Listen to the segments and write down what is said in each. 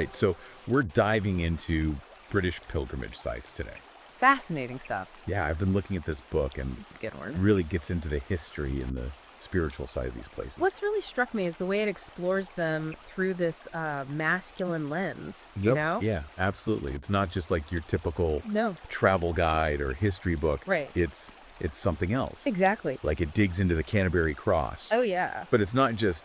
right. So we're diving into British pilgrimage sites today. Fascinating stuff. Yeah, I've been looking at this book, and It's a good one. really gets into the history and the spiritual side of these places. What's really struck me is the way it explores them through this masculine lens, you Yep. know? Yeah, absolutely. It's not just like your typical No. travel guide or history book. Right. It's something else. Exactly. Like it digs into the Canterbury Cross. Oh, yeah. But it's not just,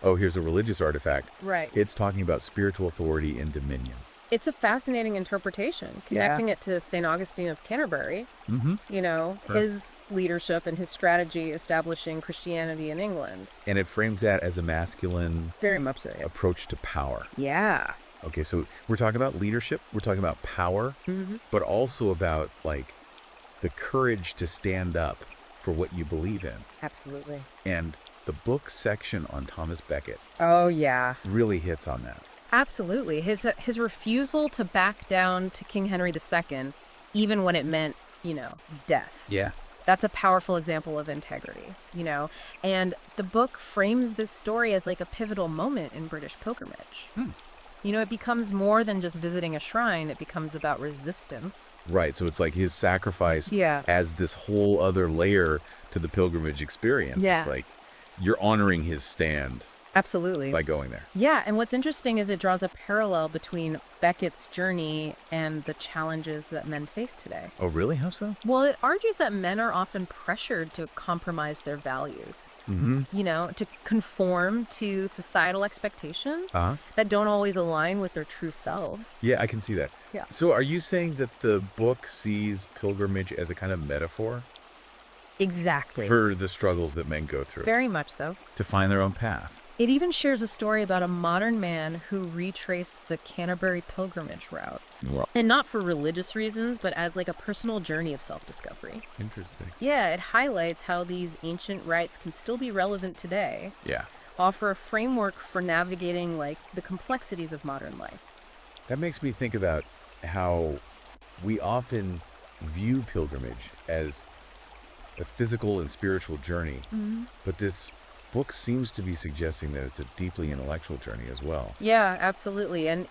oh, here's a religious artifact. Right. It's talking about spiritual authority and dominion. It's a fascinating interpretation, connecting it to St. Augustine of Canterbury, Mm-hmm. Sure. his leadership and his strategy establishing Christianity in England. And it frames that as a masculine Very much so. approach to power. Yeah. Okay, so we're talking about leadership, we're talking about power, Mm-hmm. but also about like the courage to stand up for what you believe in. Absolutely. And the book section on Thomas Becket Oh, yeah. really hits on that. Absolutely. His refusal to back down to King Henry II, even when it meant, death. Yeah. That's a powerful example of integrity, And the book frames this story as like a pivotal moment in British pilgrimage. It becomes more than just visiting a shrine. It becomes about resistance. Right, so it's like his sacrifice Yeah. as this whole other layer to the pilgrimage experience. Yeah. It's like you're honoring his stand Absolutely. by going there. Yeah, and what's interesting is it draws a parallel between Beckett's journey and the challenges that men face today. Oh, really? How so? Well, it argues that men are often pressured to compromise their values, Mm-hmm. to conform to societal expectations Uh-huh. that don't always align with their true selves. Yeah, I can see that. Yeah. So are you saying that the book sees pilgrimage as a kind of metaphor Exactly. for the struggles that men go through Very much so. to find their own path? It even shares a story about a modern man who retraced the Canterbury pilgrimage route. Well, And not for religious reasons, but as like a personal journey of self-discovery. interesting. Yeah, it highlights how these ancient rites can still be relevant today, Yeah. offer a framework for navigating like the complexities of modern life. That makes me think about how we often view pilgrimage as a physical and spiritual journey, but this book seems to be suggesting that it's a deeply intellectual journey as well. Yeah, absolutely. And,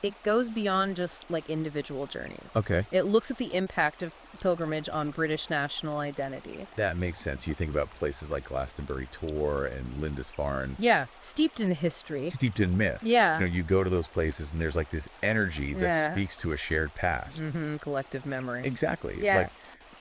it goes beyond just like individual journeys. Okay. It looks at the impact of pilgrimage on British national identity. That makes sense. You think about places like Glastonbury Tor and Lindisfarne, Yeah, steeped in history. steeped in myth. Yeah. You go to those places and there's like this energy that Yeah. speaks to a shared past. Collective memory. Exactly. Yeah. Like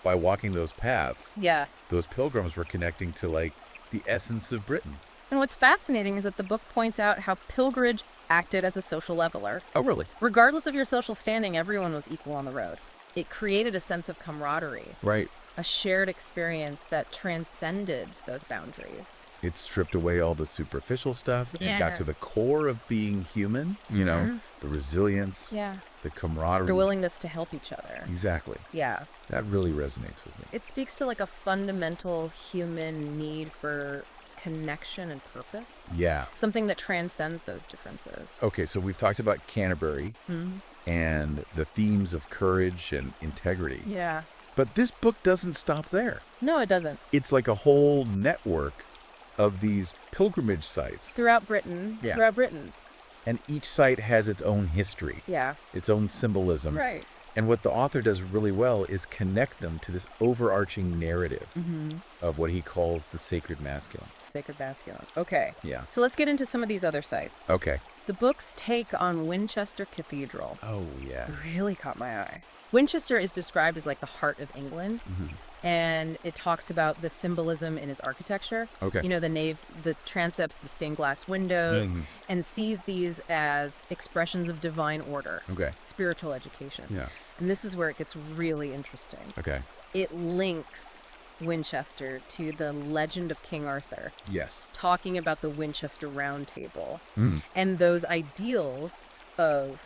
by walking those paths, Yeah. those pilgrims were connecting to like the essence of Britain. And what's fascinating is that the book points out how pilgrimage acted as a social leveler. Oh, really? Regardless of your social standing, everyone was equal on the road. It created a sense of camaraderie, Right. a shared experience that transcended those boundaries. It stripped away all the superficial stuff and got Yeah. to the core of being human, the resilience, Yeah. the camaraderie. Their willingness to help each other. Exactly. Yeah. That really resonates with me. It speaks to like a fundamental human need for connection and purpose, Yeah. something that transcends those differences. Okay, so we've talked about Canterbury and the themes of courage and integrity. Yeah. But this book doesn't stop there. No, it doesn't. It's like a whole network of these pilgrimage sites. Throughout Britain. Yeah. Throughout Britain. And each site has its own history, Yeah. its own symbolism. Right. And what the author does really well is connect them to this overarching narrative of what he calls the sacred masculine. Sacred masculine. Okay. Yeah. So let's get into some of these other sites. Okay. The book's take on Winchester Cathedral Oh, yeah. really caught my eye. Winchester is described as like the heart of England, and it talks about the symbolism in its architecture. Okay. The nave, the transepts, the stained glass windows, Mhm. and sees these as expressions of divine order, Okay. spiritual education. Yeah. And this is where it gets really interesting. Okay. It links Winchester to the legend of King Arthur, Yes. talking about the Winchester Round Table Mm. and those ideals of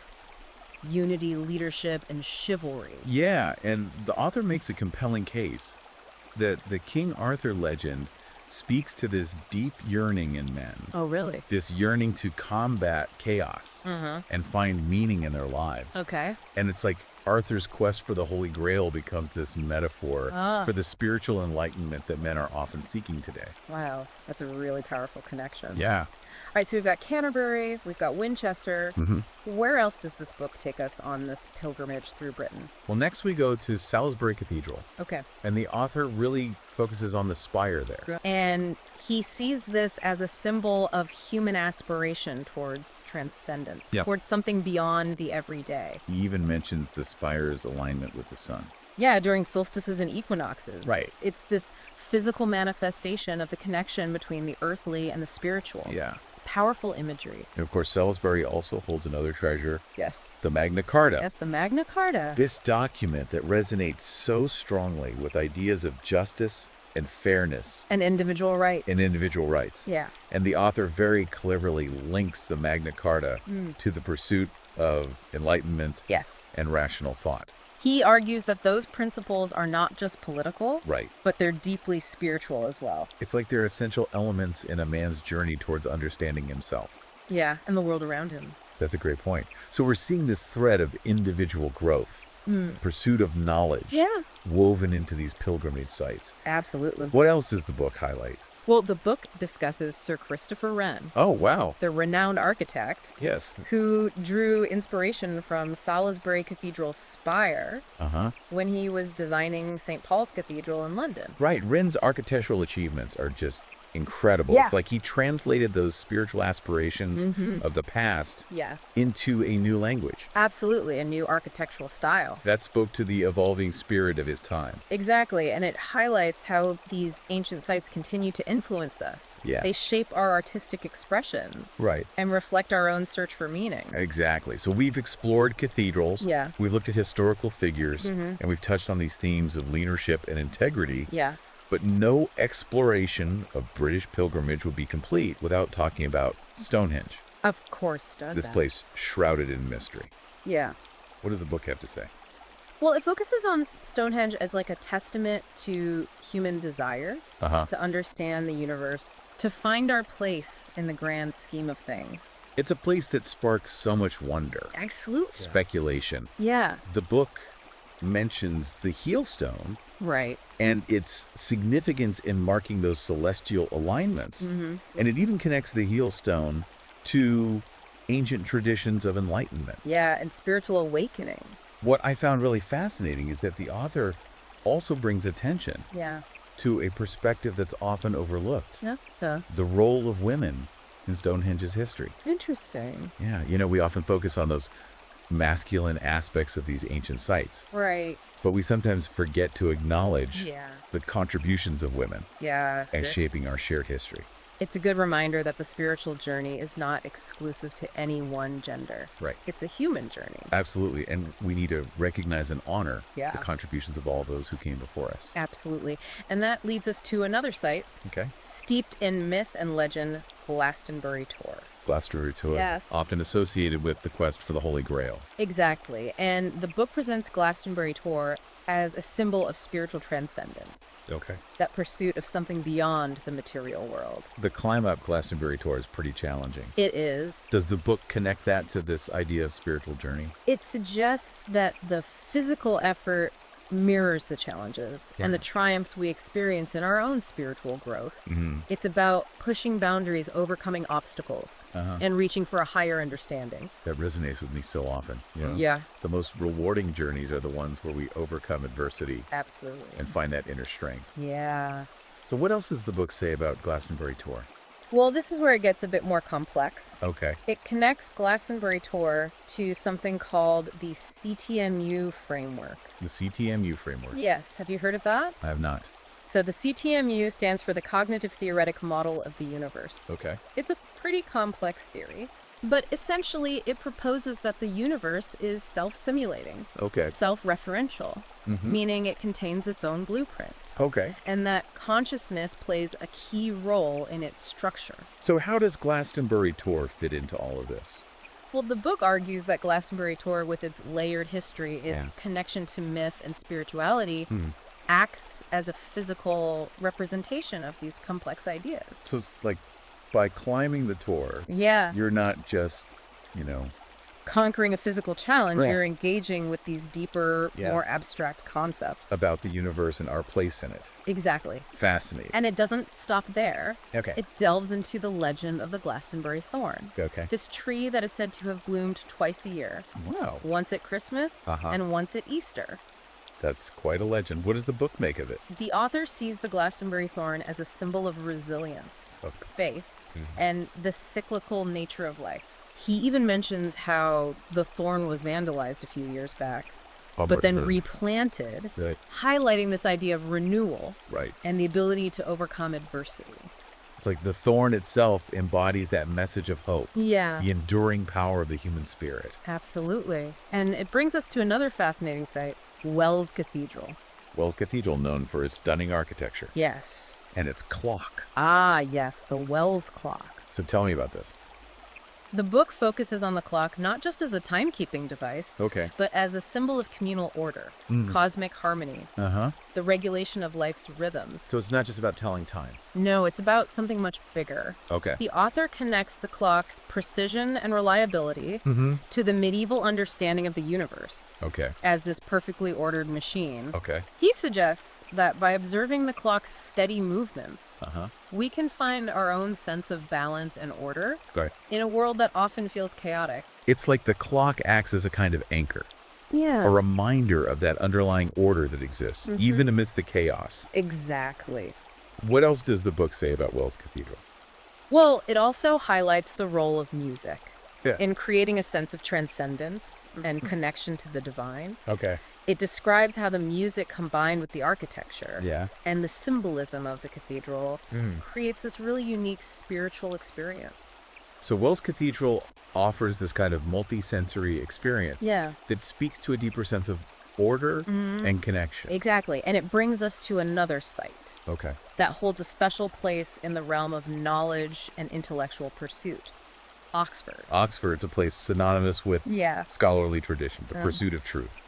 unity, leadership, and chivalry. Yeah, and the author makes a compelling case that the King Arthur legend speaks to this deep yearning in men, Oh, really? this yearning to combat chaos and find meaning in their lives. Okay. And it's like Arthur's quest for the Holy Grail becomes this metaphor for the spiritual enlightenment that men are often seeking today. Wow. That's a really powerful connection. Yeah. right, so we've got Canterbury, we've got Winchester. Where else does this book take us on this pilgrimage through Britain? Well, next we go to Salisbury Cathedral, Okay. and the author really focuses on the spire there. And he sees this as a symbol of human aspiration towards transcendence, Yep. towards something beyond the everyday. He even mentions the spire's alignment with the sun. Yeah, during solstices and equinoxes. Right. It's this physical manifestation of the connection between the earthly and the spiritual. Yeah. It's powerful imagery. And of course, Salisbury also holds another treasure, Yes. the Magna Carta. Yes, the Magna Carta. This document that resonates so strongly with ideas of justice and fairness And individual rights. and individual rights. Yeah. And the author very cleverly links the Magna Carta to the pursuit of enlightenment Yes. and rational thought. He argues that those principles are not just political, Right. but they're deeply spiritual as well. It's like they're essential elements in a man's journey towards understanding himself. Yeah, and the world around him. That's a great point. So we're seeing this thread of individual growth, pursuit of knowledge, Yeah. woven into these pilgrimage sites. Absolutely. What else does the book highlight? Well, the book discusses Sir Christopher Wren, Oh, wow. the renowned architect Yes. who drew inspiration from Salisbury Cathedral spire Uh-huh. when he was designing St. Paul's Cathedral in London. Right. Wren's architectural achievements are just incredible. Yeah. It's like he translated those spiritual aspirations of the past Yeah, into a new language. absolutely. A new architectural style. That spoke to the evolving spirit of his time. Exactly, and it highlights how these ancient sites continue to influence us. Yeah. They shape our artistic expressions Right. and reflect our own search for meaning. Exactly. So we've explored cathedrals. Yeah. We've looked at historical figures, and we've touched on these themes of leadership and integrity. Yeah, But no exploration of British pilgrimage would be complete without talking about Stonehenge, of course does this that. place shrouded in mystery. Yeah. What does the book have to say? Well, it focuses on Stonehenge as like a testament to human desire Uh-huh. to understand the universe, to find our place in the grand scheme of things. It's a place that sparks so much wonder, Absolutely. speculation. Yeah. The book mentions the heel stone Right. and its significance in marking those celestial alignments. And it even connects the heel stone to ancient traditions of enlightenment. Yeah, and spiritual awakening. What I found really fascinating is that the author also brings attention Yeah. to a perspective that's often overlooked, Yeah. the role of women in Stonehenge's history. Interesting. Yeah, we often focus on those masculine aspects of these ancient sites, Right. but we sometimes forget to acknowledge Yeah. the contributions of women Yeah. as shaping our shared history. It's a good reminder that the spiritual journey is not exclusive to any one gender. Right. It's a human journey. Absolutely, and we need to recognize and honor Yeah. the contributions of all those who came before us. Absolutely. And that leads us to another site, Okay. steeped in myth and legend, Glastonbury Tor. Glastonbury Tour, Yes. often associated with the quest for the Holy Grail. Exactly. And the book presents Glastonbury Tor as a symbol of spiritual transcendence, Okay. that pursuit of something beyond the material world. The climb up Glastonbury Tour is pretty challenging. It is. Does the book connect that to this idea of spiritual journey? It suggests that the physical effort mirrors the challenges and the triumphs we experience in our own spiritual growth. It's about pushing boundaries, overcoming obstacles, and reaching for a higher understanding. That resonates with me so often. Yeah. The most rewarding journeys are the ones where we overcome adversity Absolutely. and find that inner strength. Yeah. So what else does the book say about Glastonbury Tor? Well, this is where it gets a bit more complex. Okay. It connects Glastonbury Tor to something called the C.T.M.U framework. The C.T.M.U framework. Yes, have you heard of that? I have not. So the C.T.M.U stands for the Cognitive Theoretic Model of the Universe. Okay. It's a pretty complex theory, but essentially it proposes that the universe is self-simulating, Okay. self-referential, meaning it contains its own blueprint, Okay. and that consciousness plays a key role in its structure. So how does Glastonbury Tor fit into all of this? Well, the book argues that Glastonbury Tor, with its layered history, its Yeah. connection to myth and spirituality, acts as a physical representation of these complex ideas. So it's like by climbing the Tor, Yeah. you're not just, conquering a physical challenge, Right. you're engaging with these deeper, more Yes. abstract concepts. About the universe and our place in it. Exactly. Fascinating. And it doesn't stop there. Okay. It delves into the legend of the Glastonbury thorn. Okay. This tree that is said to have bloomed twice a year, Wow. once at Christmas and once at Easter. That's quite a legend. What does the book make of it? The author sees the Glastonbury thorn as a symbol of resilience, Okay. faith, and the cyclical nature of life. He even mentions how the thorn was vandalized a few years back, but then replanted, Right. highlighting this idea of renewal Right. and the ability to overcome adversity. It's like the thorn itself embodies that message of hope, Yeah, the enduring power of the human spirit. absolutely. And it brings us to another fascinating site, Wells Cathedral. Wells Cathedral, known for its stunning architecture Yes. and its clock. Ah, yes, the Wells clock. So tell me about this. The book focuses on the clock not just as a timekeeping device, Okay. but as a symbol of communal order, cosmic harmony, Uh-huh. the regulation of life's rhythms. So it's not just about telling time. No, it's about something much bigger. Okay. The author connects the clock's precision and reliability to the medieval understanding of the universe Okay. as this perfectly ordered machine. Okay. He suggests that by observing the clock's steady movements, Uh-huh. we can find our own sense of balance and order Right. in a world that often feels chaotic. It's like the clock acts as a kind of anchor, Yeah. a reminder of that underlying order that exists, even amidst the chaos. Exactly. What else does the book say about Wells Cathedral? Well, it also highlights the role of music Yeah. in creating a sense of transcendence and connection to the divine. Okay. It describes how the music combined with the architecture Yeah. and the symbolism of the cathedral creates this really unique spiritual experience. So Wells Cathedral offers this kind of multi-sensory experience Yeah, that speaks to a deeper sense of order and connection. exactly. And it brings us to another site Okay. that holds a special place in the realm of knowledge and intellectual pursuit. Oxford. Oxford's a place synonymous with Yeah. scholarly tradition, the pursuit of truth.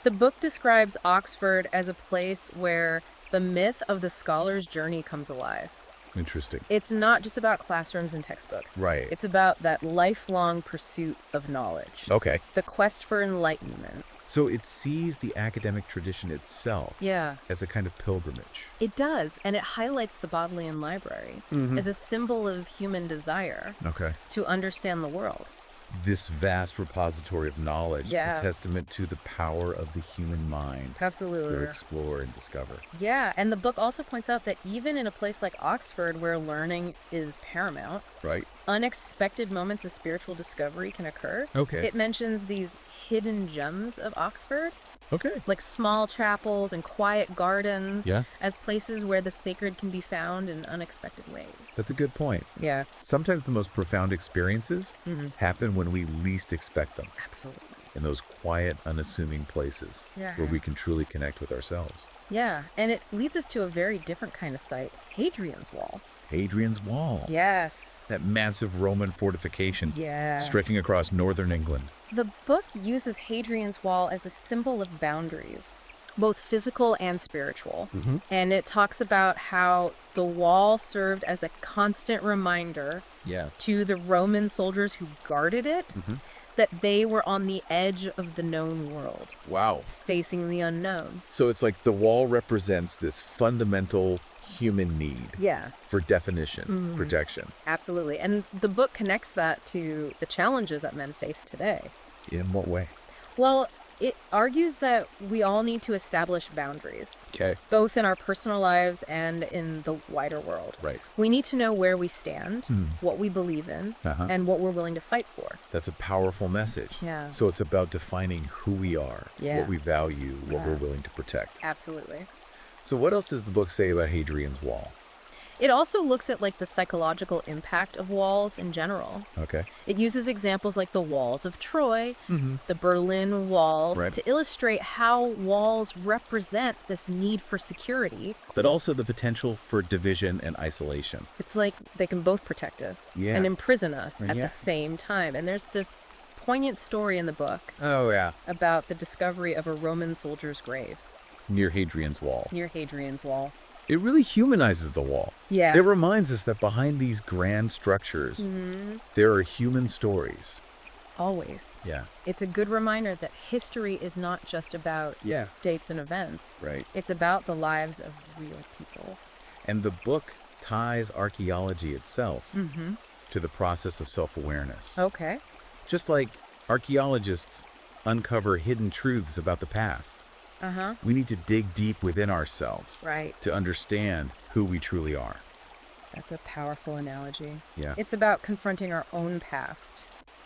The book describes Oxford as a place where the myth of the scholar's journey comes alive. Interesting. It's not just about classrooms and textbooks. Right. It's about that lifelong pursuit of knowledge, Okay. the quest for enlightenment. So it sees the academic tradition itself Yeah, as a kind of pilgrimage. it does. And it highlights the Bodleian Library as a symbol of human desire Okay. to understand the world. This vast repository of knowledge, Yeah. a testament to the power of the human mind to Absolutely. explore and discover. Yeah, and the book also points out that even in a place like Oxford, where learning is paramount, Right? unexpected moments of spiritual discovery can occur. Okay. It mentions these hidden gems of Oxford, Okay. like small chapels and quiet gardens, Yeah. as places where the sacred can be found in unexpected ways. That's a good point. Yeah, Sometimes the most profound experiences happen when we least expect them, absolutely. in those quiet, unassuming places Yeah. where we can truly connect with ourselves. Yeah, and it leads us to a very different kind of site, Hadrian's Wall. Hadrian's Wall, Yes. that massive Roman fortification Yeah. stretching across northern England. The book uses Hadrian's Wall as a symbol of boundaries, both physical and spiritual. And it talks about how the wall served as a constant reminder Yeah. to the Roman soldiers who guarded it that they were on the edge of the known world, Wow. facing the unknown. So it's like the wall represents this fundamental human need Yeah, for definition, protection. absolutely. And the book connects that to the challenges that men face today. In what way? Well, it argues that we all need to establish boundaries, Okay. both in our personal lives and in the wider world. Right. We need to know where we stand, what we believe in, Uh-huh. and what we're willing to fight for. That's a powerful message. Yeah. So it's about defining who we are, Yeah. what we value, what Yeah. we're willing to protect. Absolutely. So what else does the book say about Hadrian's Wall? It also looks at like the psychological impact of walls in general. Okay. It uses examples like the walls of Troy, the Berlin Wall, Right. to illustrate how walls represent this need for security. But also the potential for division and isolation. It's like they can both protect us Yeah. and imprison us at Yeah. the same time. And there's this poignant story in the book Oh, yeah. about the discovery of a Roman soldier's grave Near Hadrian's Wall. near Hadrian's Wall. It really humanizes the wall. Yeah. It reminds us that behind these grand structures, there are human stories, Always. Yeah. It's a good reminder that history is not just about Yeah. dates and events. Right. It's about the lives of real people. And the book ties archaeology itself to the process of self-awareness. Okay. Just like archaeologists uncover hidden truths about the past, Uh-huh. we need to dig deep within ourselves Right. to understand who we truly are. That's a powerful analogy. Yeah. It's about confronting our own past,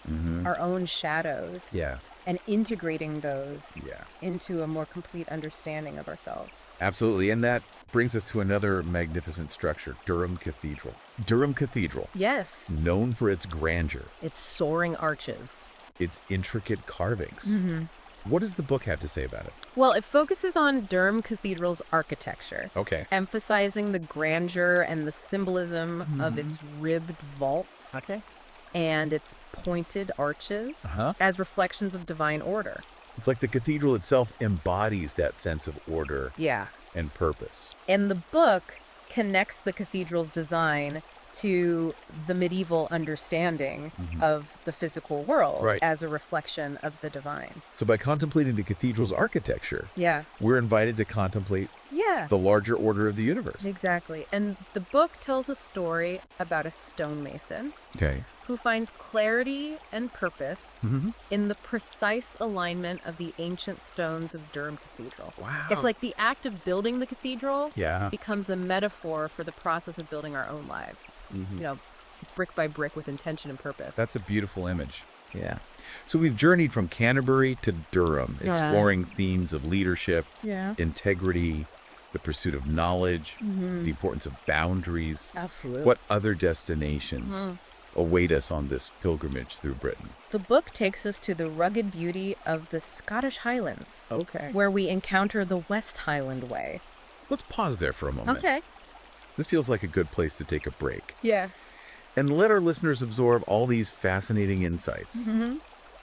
Mm-hmm. our own shadows, Yeah. and integrating those Yeah. into a more complete understanding of ourselves. Absolutely. And that brings us to another magnificent structure, Durham Cathedral. Durham Cathedral, Yes. known for its grandeur, It's soaring arches. its intricate carvings. What does the book have to say about it? Well, it focuses on Durham Cathedral's architecture, Okay. emphasizing the grandeur and the symbolism of its ribbed vaults Okay. and its pointed arches Uh-huh. as reflections of divine order. It's like the cathedral itself embodies that sense of order Yeah. and purpose. And the book connects the cathedral's design to the medieval understanding of the physical world Right. as a reflection of the divine. So by contemplating the cathedral's architecture, Yeah. we're invited to contemplate Yeah. the larger order of the universe. Exactly. And the book tells a story about a stonemason Okay. who finds clarity and purpose in the precise alignment of the ancient stones of Durham Cathedral. Wow. It's like the act of building the cathedral Yeah. becomes a metaphor for the process of building our own lives. You know, brick by brick with intention and purpose. That's a beautiful image. Yeah. So we've journeyed from Canterbury to Durham, Yeah. exploring themes of leadership, Yeah. integrity, the pursuit of knowledge, the importance of boundaries. Absolutely. What other destinations await us on this pilgrimage through Britain? The book takes us to the rugged beauty of the Scottish Highlands, Okay. where we encounter the West Highland Way. Let's pause there for a moment. Okay. This feels like a good place to take a break Yeah. and let our listeners absorb all these fascinating insights.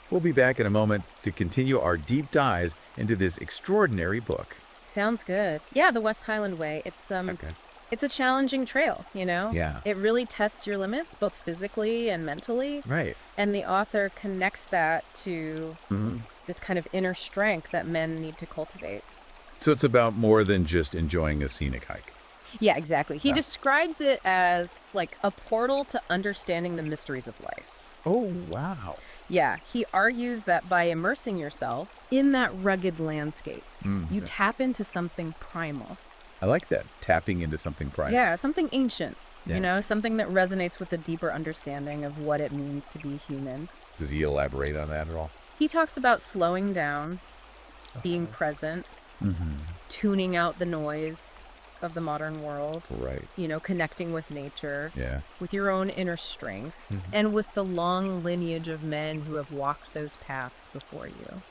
We'll be back in a moment to continue our deep dives into this extraordinary book. Sounds good. Yeah, the West Highland Way. Okay. It's a challenging trail, you know? Yeah. It really tests your limits, both physically and mentally. Right. And the author connects that to this kind of inner strength that men need to cultivate. So it's about more than just enjoying a scenic hike. Yeah, exactly. He describes it as like a portal to understanding the mysteries of life. Oh, wow. Yeah, he argues that by immersing yourself in that rugged landscape, you tap into something primal. I like that. Tapping into something primal. Yeah, something ancient, Yeah. you know, something that resonates with a deeper understanding of what it means to be human. Does he elaborate on that at all? He talks about slowing down, being present, tuning out the noise of the modern world, Right. you know, connecting with nature, Yeah. with your own inner strength, and with the long lineage of men who have walked those paths before you.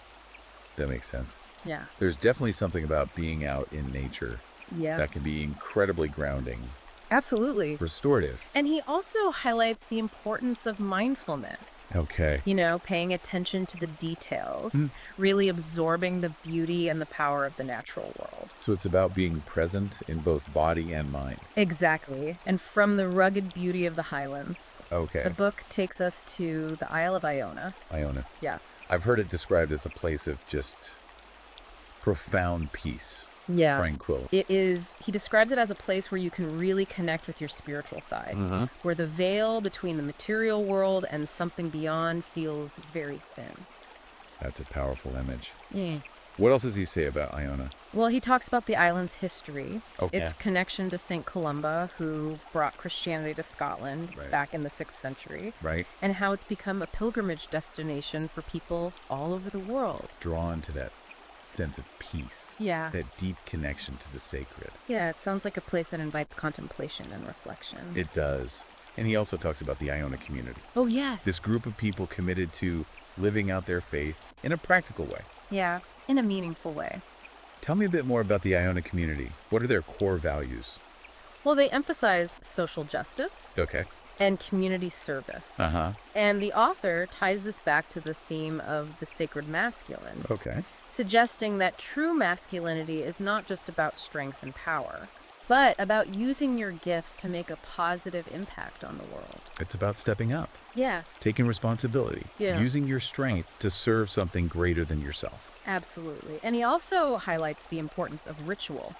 That makes sense. Yeah. There's definitely something about being out in nature Yeah. that can be incredibly grounding, Absolutely. restorative. And he also highlights the importance of mindfulness. Okay. You know, paying attention to the details, really absorbing the beauty and the power of the natural world. So it's about being present in both body and mind. Exactly. And from the rugged beauty of the Highlands, Okay. the book takes us to the Isle of Iona. Iona. Yeah. I've heard it described as a place of just profound peace, Yeah. tranquility. It is, he describes it as a place where you can really connect with your spiritual side, where the veil between the material world and something beyond feels very thin. That's a powerful image. Yeah. What else does he say about Iona? Well, he talks about the island's history, Okay. its connection to St. Columba, who brought Christianity to Scotland Right. back in the 6th century, Right? and how it's become a pilgrimage destination for people all over the world. Drawn to that sense of peace. Yeah. That deep connection to the sacred. Yeah, it sounds like a place that invites contemplation and reflection. It does. And he also talks about the Iona community. Oh, yes. This group of people committed to living out their faith in a practical way. Yeah, in a meaningful way. Tell me a bit more about the Iona community. What are their core values? Well, they emphasize social justice Okay. and community service. Uh-huh. And the author ties this back to the theme of the sacred masculine, Okay. suggesting that true masculinity is not just about strength and power, but about using your gifts to make a positive impact on the world. It's about stepping up, Yeah, taking responsibility, Yeah. using your strength to serve something greater than yourself. absolutely. And he also highlights the importance of ritual.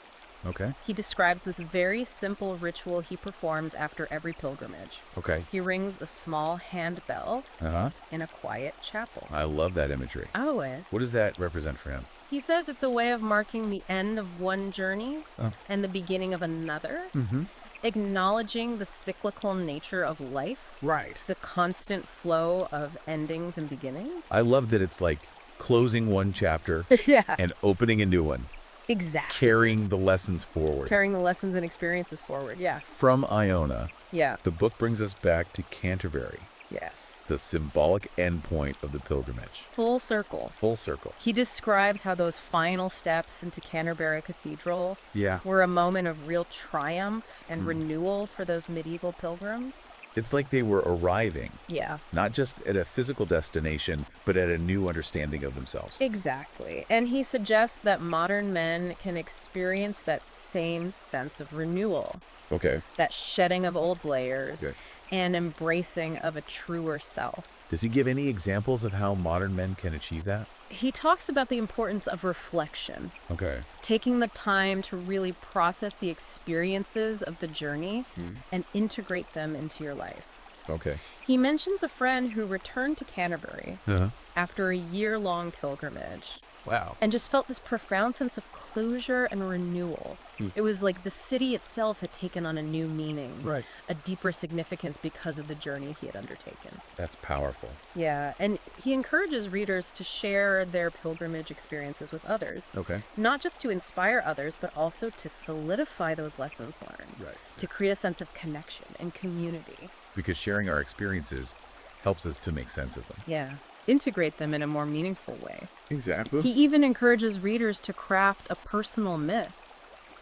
Okay? He describes this very simple ritual he performs after every pilgrimage. Okay. He rings a small hand bell Uh-huh. in a quiet chapel. I love that imagery. Oh, it. What does that represent for him? He says it's a way of marking the end of one journey Oh. and the beginning of another, Mm-hmm. acknowledging the cyclical nature of life, Right. the constant flow of endings and beginnings. I love that it's like closing one chapter Yeah, and opening a new one, exactly. carrying the lessons forward. Carrying the lessons and experiences forward. Yeah. From Iona, Yeah. the book brings us back to Canterbury, Yes. the symbolic endpoint of the pilgrimage. Full circle. Full circle. He describes how those final steps into Canterbury Cathedral Yeah. were a moment of real triumph and renewal for those medieval pilgrims. It's like they were arriving, Yeah. not just at a physical destination, but at a new understanding of themselves. Exactly. And he suggests that modern men can experience that same sense of renewal, Okay. that shedding of old layers, Good. and embracing of a truer self. Does he give any examples of how modern men can achieve that? He talks about the importance of reflection, Okay. taking the time to really process the experiences of the journey and integrate them into your life. Okay. He mentions a friend who returned to Canterbury Uh-huh. after a year-long pilgrimage Wow. and just felt this profound sense of closure and renewal. It was like the city itself had taken on a new meaning, Right. a deeper significance because of the journey he had undertaken. That's powerful. Yeah, and he encourages readers to share their pilgrimage experiences with others, Okay. not just to inspire others, but also to solidify those lessons learned, Right. to create a sense of connection and community. Because sharing our experiences helps us to make sense of them. Yeah, integrate them in a more meaningful way. Exactly. He even encourages readers to craft a personal myth,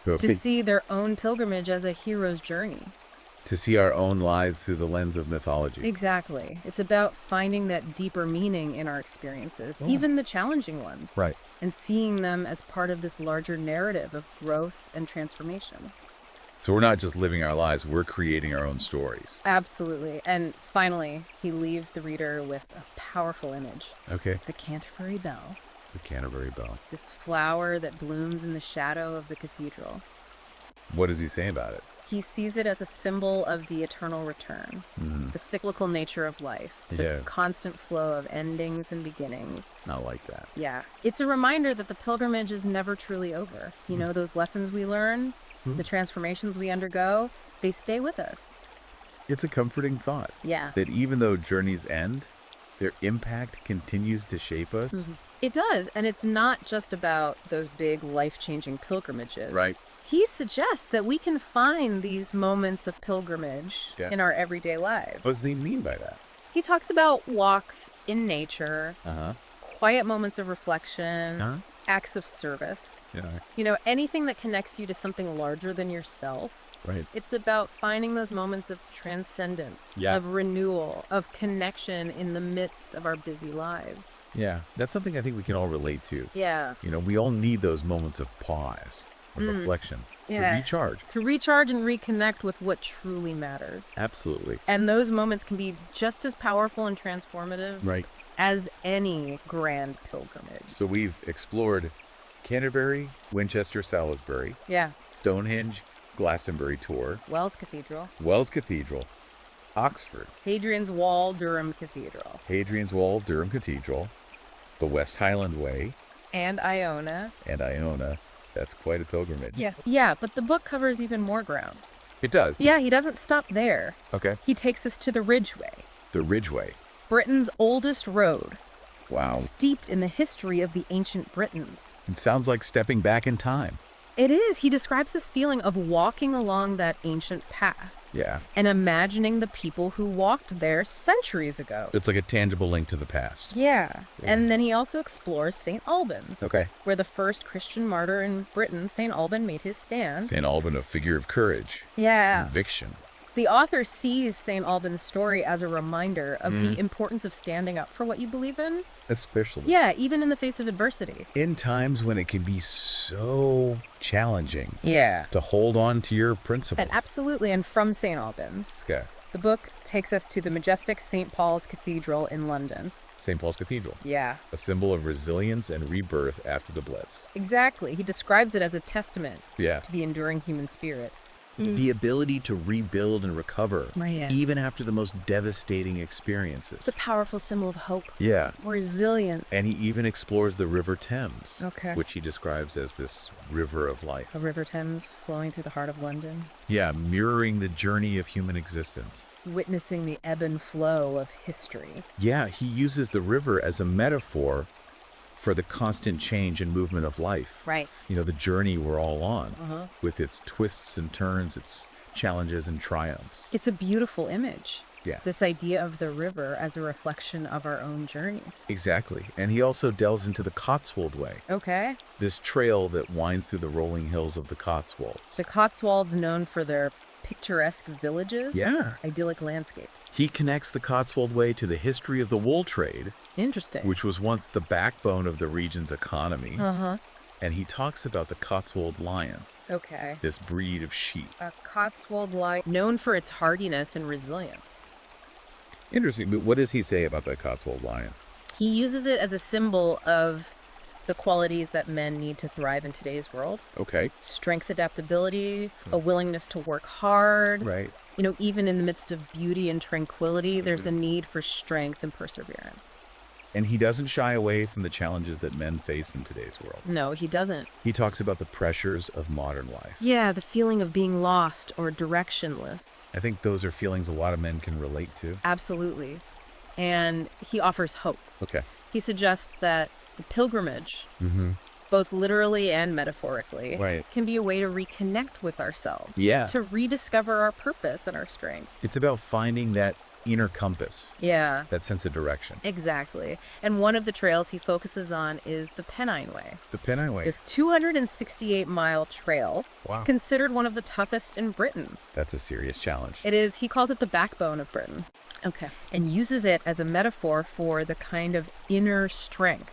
to see their own pilgrimage as a hero's journey. To see our own lives through the lens of mythology. Exactly. It's about finding that deeper meaning in our experiences, even the challenging ones. Right. And seeing them as part of this larger narrative of growth and transformation. So we're not just living our lives, we're creating our own stories. Absolutely. And finally, he leaves the reader with a powerful image. Okay. The Canterbury Bell, The Canterbury Bell. this flower that blooms in the shadow of the cathedral. What does he say about it? He sees it as a symbol of the eternal return, the cyclical nature of life, the Yeah. constant flow of endings and beginnings. Not like that. Yeah, it's a reminder that the pilgrimage is never truly over. You know, those lessons we learn, the transformations we undergo, they stay with us. It's a comforting thought Yeah. that even though journeys end, their impact continues to shape us. It does, and it's not just about those big life-changing pilgrimages. Right. He suggests that we can find these moments of pilgrimage Yeah. in our everyday lives. What does he mean by that? He talks about walks in nature, Uh-huh. quiet moments of reflection, Huh? acts of service. Yeah. You know, anything that connects you to something larger than yourself. Right. It's about finding those moments of transcendence, Yeah. of renewal, of connection in the midst of our busy lives. Yeah. That's something I think we can all relate to. Yeah. You know, we all need those moments of pause, of reflection, Yeah. to recharge. To recharge and reconnect with what truly matters. Absolutely. And those moments can be just as powerful and transformative Right. as any grand pilgrimage. So we've explored Canterbury, Winchester, Salisbury, Yeah. Stonehenge, Glastonbury Tour, Wells Cathedral, Wells Cathedral, Oxford, Hadrian's Wall, Durham Cathedral, Hadrian's Wall, Durham Cathedral, the West Highland Way, and Iona. and Iona. That's quite a pilgrimage. Yeah, but the book covers even more ground. It does. Yeah, he doesn't stop there. Okay. He takes us to the Ridgeway, The Ridgeway. Britain's oldest road, Wow. steeped in the history of the ancient Britons. It sounds like stepping back in time. It is. He describes this feeling of walking along that ancient path Yeah. and imagining the people who walked there centuries ago. It's like a tangible link to the past. Yeah. And then he also explores St. Albans, Okay. where the first Christian martyr in Britain, St. Alban, made his stand. St. Alban, a figure of courage, Yeah. conviction. The author sees St. Alban's story as a reminder of the importance of standing up for what you believe in. Especially Yeah, even in the face of adversity. in times when it can be so challenging Yeah. to hold on to your principles. And absolutely, and from St. Alban's. Okay. The book takes us to the majestic St. Paul's Cathedral in London. St. Paul's Cathedral, Yeah, a symbol of resilience and rebirth after the Blitz. exactly. He describes it as a testament Yeah. to the enduring human spirit. The ability to rebuild and recover, Right. even after the most devastating experiences. It's a powerful symbol of hope, Yeah. resilience. And he even explores the River Thames, Okay. which he describes as this river of life. A river Thames flowing through the heart of London, Yeah, mirroring the journey of human existence. witnessing the ebb and flow of history. Yeah, he uses the river as a metaphor for the constant change and movement of life. Right. You know, the journey we're all on, with its twists and turns, its challenges and triumphs. It's a beautiful image. Yeah. This idea of the river as a reflection of our own journeys. Exactly. And he also delves into the Cotswold Way, Okay. this trail that winds through the rolling hills of the Cotswolds. The Cotswolds, known for their picturesque villages, Yeah. idyllic landscapes. He connects the Cotswold Way to the history of the wool trade, Interesting. which was once the backbone of the region's economy. Uh-huh. And he talks about the Cotswold lion, Okay. this breed of sheep. A Cotswold lion known for its hardiness and resilience. Interesting, but what does he say about the Cotswold lion? He uses it as a symbol of the qualities that men need to thrive in today's world. Okay. Strength, adaptability, a willingness to work hard. Right. You know, even in the midst of beauty and tranquility, there's a need for strength and perseverance. And he doesn't shy away from the challenges that men face in today's world. No, he doesn't. He talks about the pressures of modern life. Yeah, the feeling of being lost or directionless. I think those are feelings a lot of men can relate to. Absolutely. And he offers hope. Okay. He suggests that the pilgrimage, Mm-hmm. both literally and metaphorically, Right. can be a way to reconnect with ourselves. Yeah. To rediscover our purpose and our strength. It's about finding that inner compass, Yeah, that sense of direction. exactly. And one of the trails he focuses on is the Pennine Way. The Pennine Way. This 268-mile trail, Wow. considered one of the toughest in Britain. That's a serious challenge. It is, he calls it the backbone of Britain. Okay. And uses it as a metaphor for the kind of inner strength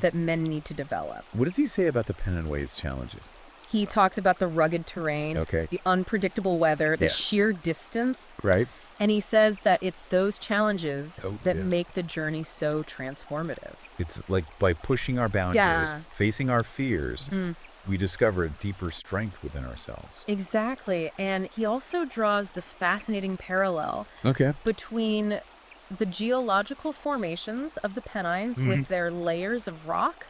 that men need to develop. What does he say about the Pennine Way's challenges? He talks about the rugged terrain, Okay. the unpredictable weather, the Yeah. sheer distance, Right? and he says that it's those challenges Oh, that yeah. make the journey so transformative. It's like by pushing our boundaries, Yeah. facing our fears, we discover a deeper strength within ourselves. Exactly. And he also draws this fascinating parallel Okay. between the geological formations of the Pennines with their layers of rock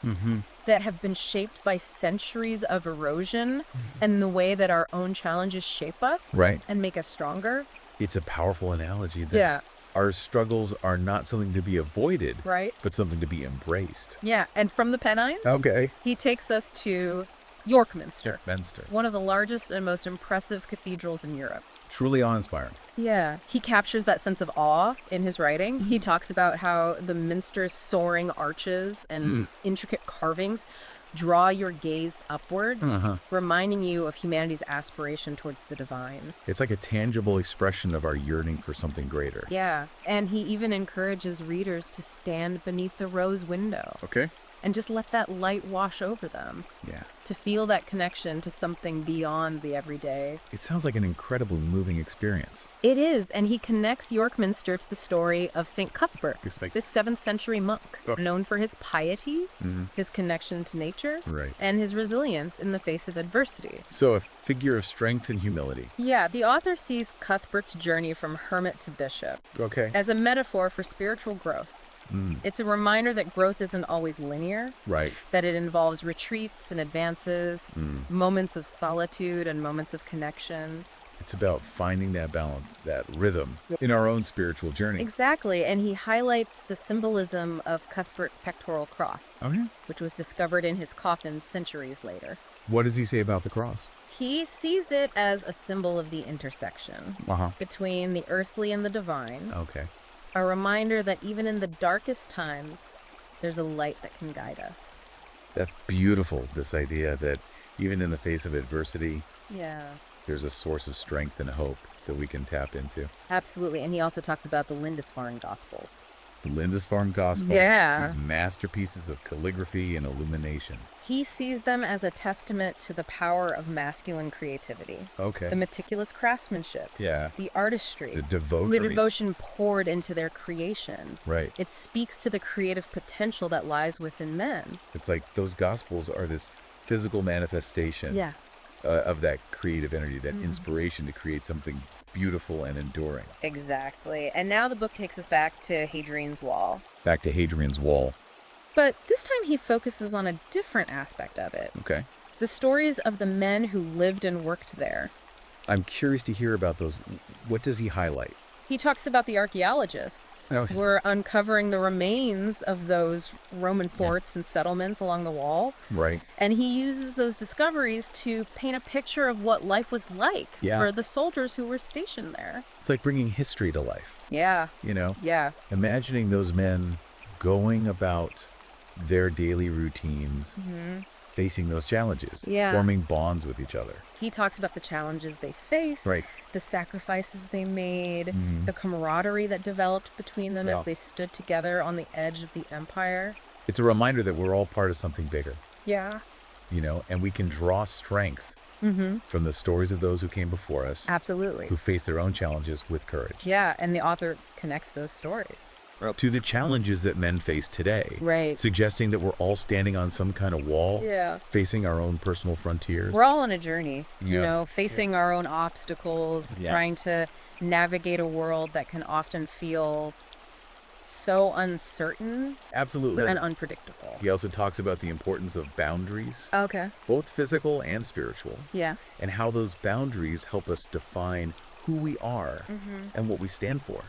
that have been shaped by centuries of erosion and the way that our own challenges shape us Right. and make us stronger. It's a powerful analogy that Yeah. our struggles are not something to be avoided, Right? but something to be embraced. Yeah. And from the Pennines, Okay. he takes us to York Minster, Minster. one of the largest and most impressive cathedrals in Europe. Truly awe-inspiring. Yeah. He captures that sense of awe in his writing. He talks about how the minster's soaring arches and intricate carvings draw your gaze upward, reminding you of humanity's aspiration towards the divine. It's like a tangible expression of our yearning for something greater. Yeah. And he even encourages readers to stand beneath the rose window Okay. and just let that light wash over them, Yeah. to feel that connection to something beyond the everyday. It sounds like an incredibly moving experience. It is, and he connects York Minster to the story of St. Cuthbert, It's like- this 7th century monk, Okay. known for his piety, his connection to nature, Right. and his resilience in the face of adversity. So a figure of strength and humility. Yeah, the author sees Cuthbert's journey from hermit to bishop Okay. as a metaphor for spiritual growth. It's a reminder that growth isn't always linear, Right. that it involves retreats and advances, moments of solitude and moments of connection. It's about finding that balance, that rhythm in our own spiritual journey. Exactly, and he highlights the symbolism of Cuthbert's pectoral cross, Okay. which was discovered in his coffin centuries later. What does he say about the cross? He sees it as a symbol of the intersection Uh-huh. between the earthly and the divine, Okay. a reminder that even in the darkest times, there's a light that can guide us. That's beautiful, this idea that even in the face of adversity, Yeah. there's a source of strength and hope. that we can tap into. Absolutely. And he also talks about the Lindisfarne Gospels. The Lindisfarne Gospels, Yeah. these masterpieces of calligraphy and illumination. He sees them as a testament to the power of masculine creativity. Okay. The meticulous craftsmanship. Yeah. The artistry. The devotees. The devotion poured into their creation. Right. It speaks to the creative potential that lies within men. It's like those Gospels are this physical manifestation Yeah. of that creative energy, that inspiration to create something beautiful and enduring. Exactly. And now the book takes us back to Hadrian's Wall. Back to Hadrian's Wall. But this time he focuses on a different aspect of it. Okay. The stories of the men who lived and worked there. I'm curious to hear about those. What does he highlight? He talks about the archaeologists Oh. who were uncovering the remains of those Roman forts and settlements along the wall. Right. And he uses those discoveries to paint a picture of what life was like Yeah. for the soldiers who were stationed there. It's like bringing history to life, Yeah. you know? Yeah. Imagining those men going about their daily routines, facing those challenges, Yeah. forming bonds with each other. He talks about the challenges they faced, Right. the sacrifices they made, the camaraderie that developed between them Yeah. as they stood together on the edge of the empire. It's a reminder that we're all part of something bigger, Yeah. you know, and we can draw strength from the stories of those who came before us, Absolutely. who faced their own challenges with courage, Yeah, and the author connects those stories. to the challenges that men face today, Right. suggesting that we're all standing on some kind of wall, Yeah. facing our own personal frontiers. We're all on a journey, you Yeah. know, facing our own obstacles, Yeah. trying to navigate a world that can often feel so uncertain Absolutely. and unpredictable. He also talks about the importance of boundaries, Okay. both physical and spiritual, Yeah. and how those boundaries help us define who we are and what we stand for.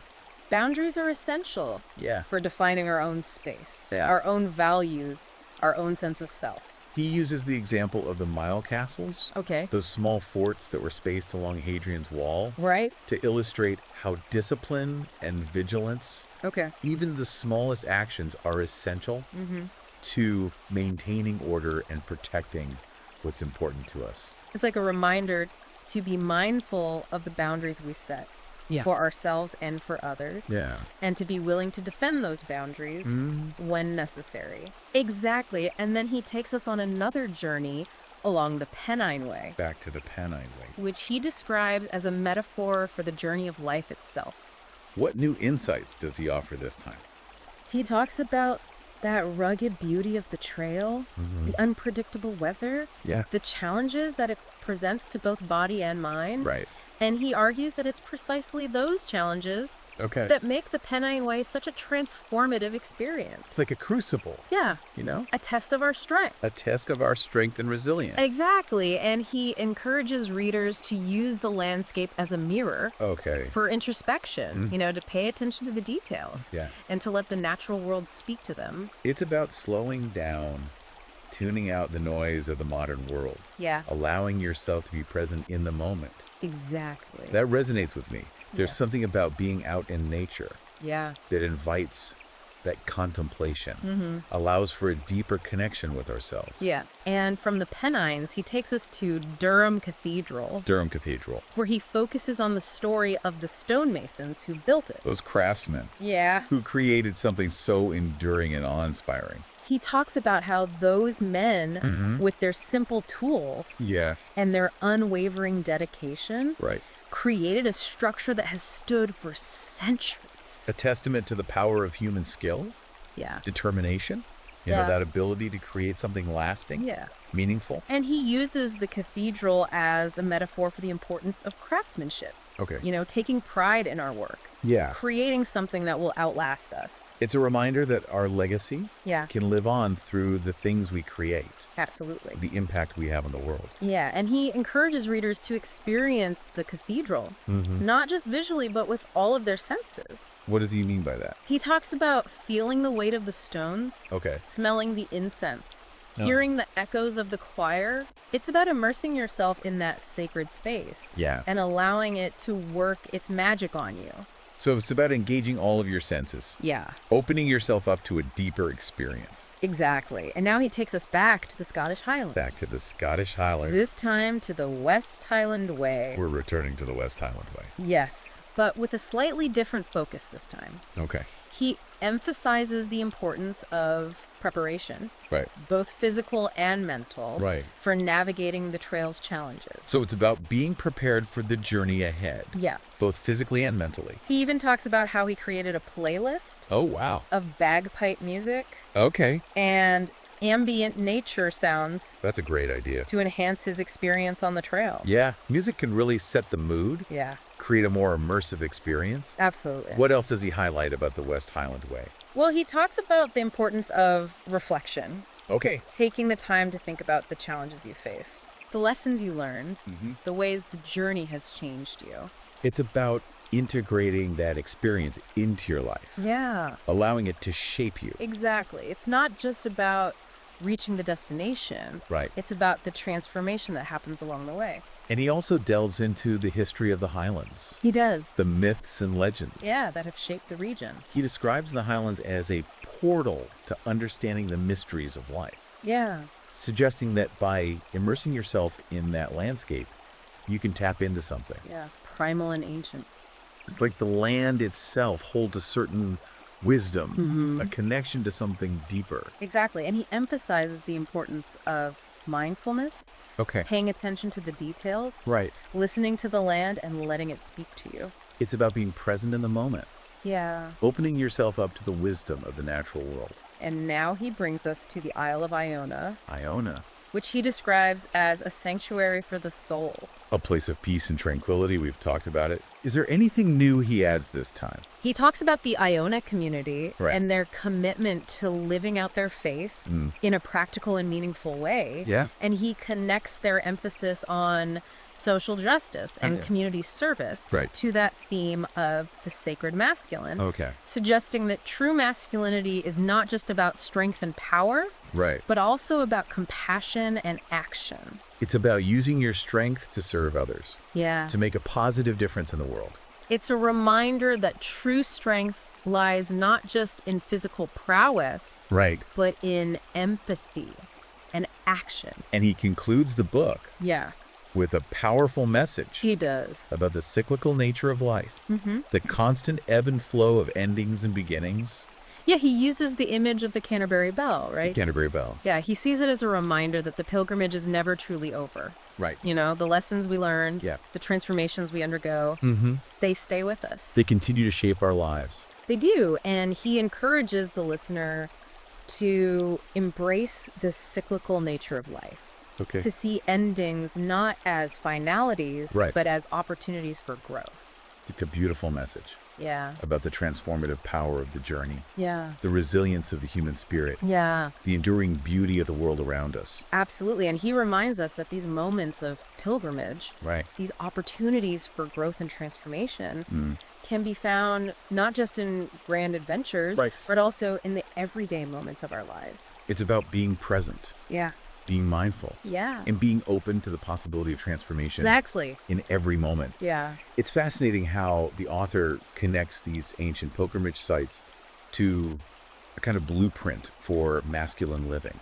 Boundaries are essential Yeah. for defining our own space, Yeah. our own values, our own sense of self. He uses the example of the mile castles, Okay. those small forts that were spaced along Hadrian's Wall, Right? to illustrate how discipline and vigilance, Okay. even the smallest actions, are essential to maintaining order and protecting what's important to us. It's like a reminder to be mindful of the boundaries we set for ourselves and for others. Yeah. And to be willing to defend those boundaries when necessary. Exactly. And then he takes us on another journey along the Pennine Way, Back to the Pennine Way. which he describes as a metaphor for the journey of life itself. What new insights does he offer this time? He talks about that rugged beauty of the trail, the unpredictable weather, Yeah. the challenges that it presents to both body and mind. Right. And he argues that it's precisely those challenges Okay. that make the Pennine Way such a transformative experience. It's like a crucible, Yeah, you know? a test of our strength. A test of our strength and resilience. Exactly. And he encourages readers to use the landscape as a mirror Okay. for introspection, you know, to pay attention to the details Yeah. and to let the natural world speak to them. It's about slowing down, tuning out the noise of the modern world, Yeah, allowing yourself to be present in the moment. exactly. That resonates with me. There's Yeah. something about being out in nature Yeah. that invites that contemplation, allows for a deeper connection with ourselves. Yeah. And from the Pennines, he takes us to Durham Cathedral, Durham Cathedral. where he focuses on the story of the stonemasons who built it. Those craftsmen Yeah. who created something so enduring and awe-inspiring. He talks about how those men, with their simple tools Yeah. and their unwavering dedication, Right. created a structure that has stood for centuries. A testament to the power of human skill, Yeah. determination, you Yeah. know, that ability to create something lasting, Yeah. meaningful. And he uses the cathedral as a metaphor for the importance of craftsmanship. Okay. You know, taking pride in our work, Yeah. creating something that will outlast us. It's a reminder that our legacy Yeah, can live on through the things we create, absolutely. the impact we have on the world. Yeah, and he encourages readers to experience the cathedral, not just visually, but with all of their senses. What does he mean by that? He talks about feeling the weight of the stones, Okay. smelling the incense, No. hearing the echoes of the choir. It's about immersing yourself in that sacred space Yeah. and allowing it to work its magic on you. So it's about engaging all of your senses, Yeah, opening yourself up to a deeper experience. exactly. And now he takes us back to the Scottish Highlands. Back to the Scottish Highlands. This time to the West Highland Way. We're returning to the West Highland Way. Yes, but with a slightly different focus this time. Okay. He emphasizes the importance of preparation, Right. both physical and mental, Right. for navigating the trail's challenges. So it's about being prepared for the journey ahead, Yeah. both physically and mentally. He even talks about how he created a playlist Oh, wow. of bagpipe music Okay. and ambient nature sounds That's a great idea. to enhance his experience on the trail. Yeah. Music can really set the mood, Yeah, create a more immersive experience. absolutely. What else does he highlight about the West Highland Way? Well, he talks about the importance of reflection, Okay. taking the time to think about the challenges you faced, the lessons you learned, the ways the journey has changed you. It's about integrating that experience into your life, Yeah, allowing it to shape you. exactly. It's not just about reaching the destination. Right. It's about the transformation that happens along the way. And he also delves into the history of the Highlands, He does. the myths and legends. Yeah, that have shaped the region. He describes the Highlands as a portal to understanding the mysteries of life, Yeah. suggesting that by immersing yourself in that landscape, you can tap into something. Yeah. Primal and ancient. It's like the land itself holds a certain wisdom, a connection to something deeper. Exactly. And he emphasizes the importance of mindfulness, Okay. paying attention to the details, Right. listening to the land, and letting it speak to you. It's about being present in the moment, Yeah. opening yourself up to the wisdom of the natural world. And now he brings us to the Isle of Iona, Iona, which he describes as a sanctuary for the soul. a place of peace and tranquility. We've talked about it. Is there anything new he adds this time? He talks about the Iona community Right. and their commitment to living out their faith in a practical and meaningful way. Yeah. And he connects their emphasis on social justice and community service Right. to that theme of the sacred masculine, Okay. suggesting that true masculinity is not just about strength and power, Right. but also about compassion and action. It's about using your strength to serve others, Yeah. to make a positive difference in the world. It's a reminder that true strength lies not just in physical prowess, Right. but in empathy and action. And he concludes the book Yeah, with a powerful message he does. about the cyclical nature of life, the constant ebb and flow of endings and beginnings. Yeah, he uses the image of the Canterbury Bell, right? Canterbury Bell. Yeah, he sees it as a reminder that the pilgrimage is never truly over. Right. You know, the lessons we learn, Yeah. the transformations we undergo, they stay with us. They continue to shape our lives. They do, and he encourages the listener to embrace the cyclical nature of life, Okay. to see endings not as finalities, Right. but as opportunities for growth. It's a beautiful message Yeah, about the transformative power of the journey, yeah, the resilience of the human spirit, yeah, the enduring beauty of the world around us. absolutely. And he reminds us that these moments of pilgrimage, Right. these opportunities for growth and transformation, can be found not just in grand adventures, Right. but also in the everyday moments of our lives. It's about being present, Yeah, being mindful, yeah, and being open to the possibility of transformation exactly. in every moment. Yeah, It's fascinating how the author connects these ancient pilgrimage sites to a kind of blueprint for masculine living,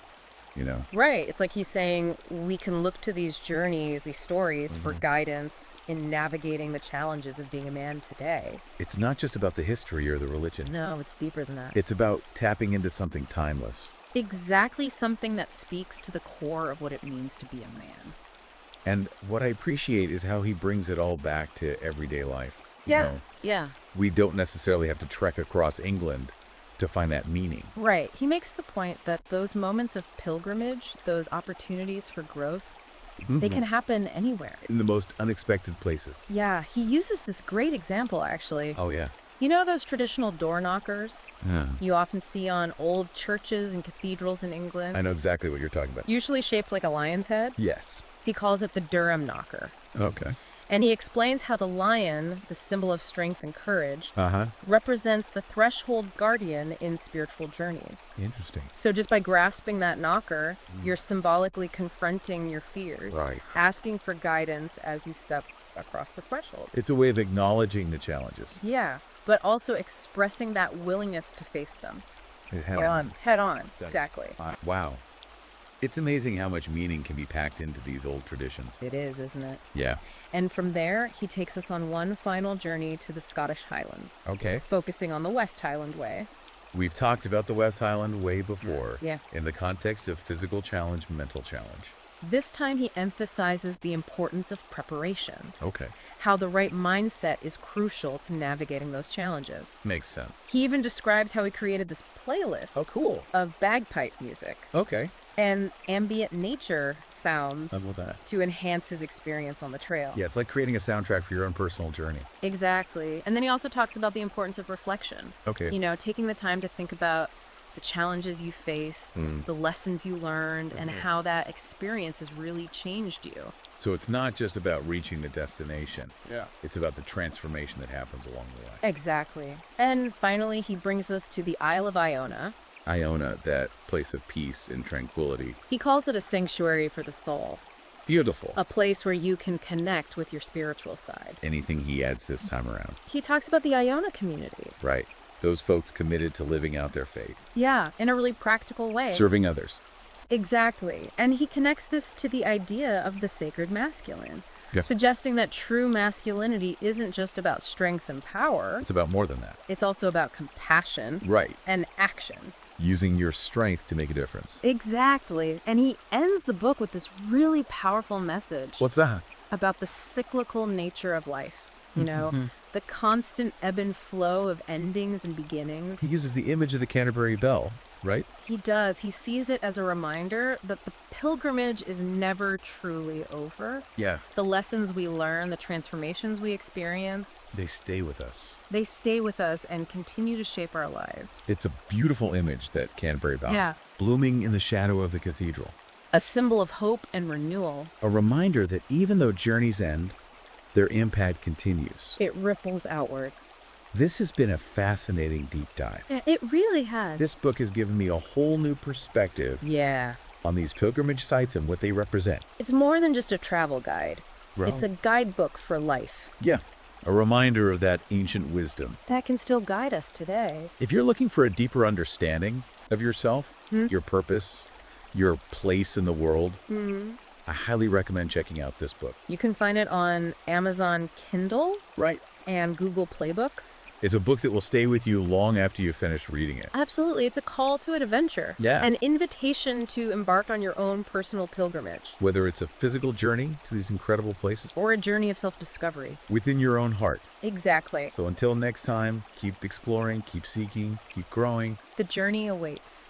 you know? right. It's like he's saying we can look to these journeys, these stories for guidance in navigating the challenges of being a man today. It's not just about the history or the religion. No, it's deeper than that. It's about tapping into something timeless. Exactly something that speaks to the core of what it means to be a man. And what I appreciate is how he brings it all back to everyday life. You Yeah, know, yeah. we don't necessarily have to trek across England to find that meaning. Right. He makes the point that those moments of pilgrimage, those opportunities for growth, they can happen anywhere. In the most unexpected places. Yeah, he uses this great example, actually. Oh, yeah. You know those traditional door knockers Yeah. you often see on old churches and cathedrals in England? I know exactly what you're talking about. Usually shaped like a lion's head. Yes. He calls it the Durham knocker. Okay. And he explains how the lion, the symbol of strength and courage, Uh-huh. represents the threshold guardian in spiritual journeys. Interesting. So just by grasping that knocker, you're symbolically confronting your fears, Right. asking for guidance as you step across the threshold. It's a way of acknowledging the challenges, Yeah, but also expressing that willingness to face them. Head on. Head on, exactly. Wow. It's amazing how much meaning can be packed into these old traditions. It is, isn't it? Yeah. And from there, he takes us on one final journey to the Scottish Highlands, Okay. focusing on the West Highland Way. We've talked about the West Highland way before. Yeah. In the context of physical challenge, mental challenge. This time, he emphasizes the importance of preparation, Okay. how the right mindset is crucial to navigating those challenges. Makes sense. He even describes how he created this playlist cool. of bagpipe music Okay. and ambient nature sounds I love that. to enhance his experience on the trail. Yeah, it's like creating a soundtrack for your own personal journey. Exactly. And then he also talks about the importance of reflection. Okay. You know, taking the time to think about the challenges you faced, the lessons you learned, and how that experience has really changed you. So it's not just about reaching the destination. Yeah. It's about the transformation that happens along the way. Exactly. And finally, he brings us to the Isle of Iona. Iona, that place of peace and tranquility. He calls it a sanctuary for the soul, Beautiful. a place where you can connect with your spiritual side. Anything he adds this time around. He talks about the Iona community. Right. Those folks committed to living out their faith. Yeah, in a really practical way. Serving others. Exactly. And he connects this to the idea of the sacred masculine, Yeah. suggesting that true masculinity isn't just about strength and power. It's about more than that. It's also about compassion Right. and action. Using your strength to make a difference. Exactly. And he ends the book with this really powerful message What's that? about the cyclical nature of life. You know, the constant ebb and flow of endings and beginnings. He uses the image of the Canterbury Bell, right? He does. He sees it as a reminder that the pilgrimage is never truly over. Yeah. The lessons we learn, the transformations we experience, They stay with us. they stay with us and continue to shape our lives. It's a beautiful image, that Canterbury Bell. Yeah. Blooming in the shadow of the cathedral. A symbol of hope and renewal. A reminder that even though journeys end, their impact continues. It ripples outward. This has been a fascinating deep dive. It really has. This book has given me a whole new perspective Yeah. on these pilgrimage sites and what they represent. It's more than just a travel guide. Well, It's a guidebook for life Yeah, a reminder of that ancient wisdom. that can still guide us today. If you're looking for a deeper understanding of yourself, your purpose, your place in the world, I highly recommend checking out this book. You can find it on Amazon Kindle Right. and Google Playbooks. It's a book that will stay with you long after you've finished reading it. Absolutely. It's a call to an adventure. Yeah. An invitation to embark on your own personal pilgrimage Whether it's a physical journey to these incredible places or a journey of self-discovery. within your own heart. Exactly. So until next time, keep exploring, keep seeking, keep growing. The journey awaits.